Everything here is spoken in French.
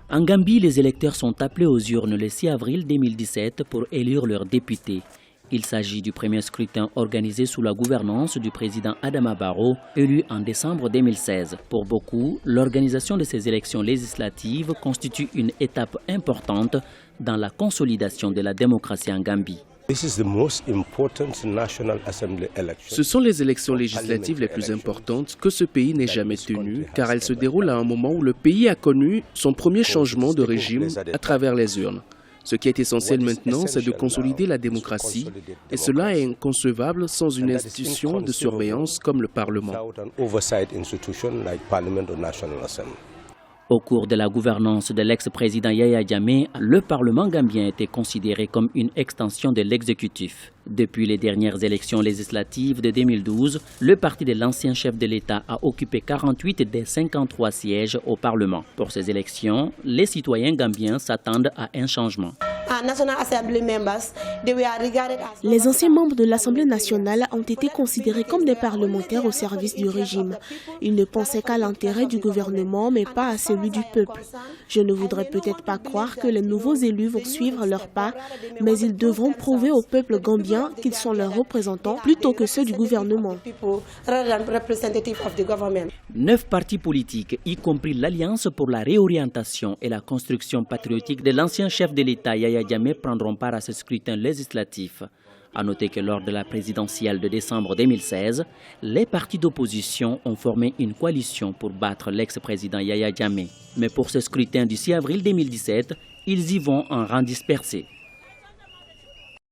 En Gambie, les électeurs sont appelés aux urnes le 6 avril 2017 pour élire leurs députés. Il s'agit du premier scrutin organisé sous la gouvernance du président Adama Barrow, élu en décembre 2016. Pour beaucoup, l'organisation de ces élections législatives constitue une étape importante dans la consolidation de la démocratie en Gambie. Ce sont les élections législatives les plus importantes que ce pays n'ait jamais tenues, car elles se déroulent à un moment où le pays a connu son premier changement de régime à travers les urnes. Ce qui est essentiel maintenant, c'est de consolider la démocratie, et cela est inconcevable sans une institution de surveillance comme le Parlement. Au cours de la gouvernance de l'ex-président Yaya Jammeh, le Parlement gambien était considéré comme une extension de l'exécutif. Depuis les dernières élections législatives de 2012, le parti de l'ancien chef de l'État a occupé 48 des 53 sièges au Parlement. Pour ces élections, les citoyens gambiens s'attendent à un changement. Les anciens membres de l'Assemblée nationale ont été considérés comme des parlementaires au service du régime. Ils ne pensaient qu'à l'intérêt du gouvernement, mais pas à celui du peuple. Je ne voudrais peut-être pas croire que les nouveaux élus vont suivre leurs pas, mais ils devront prouver au peuple gambien qu'ils sont leurs représentants plutôt que ceux du gouvernement. 9 partis politiques, y compris l'Alliance pour la réorientation et la construction patriotique de l'ancien chef de l'État Yaya Jammeh, prendront part à ce scrutin législatif. A noter que lors de la présidentielle de décembre 2016, les partis d'opposition ont formé une coalition pour battre l'ex-président Yaya Jammeh. Mais pour ce scrutin du 6 avril 2017, ils y vont en rang dispersé.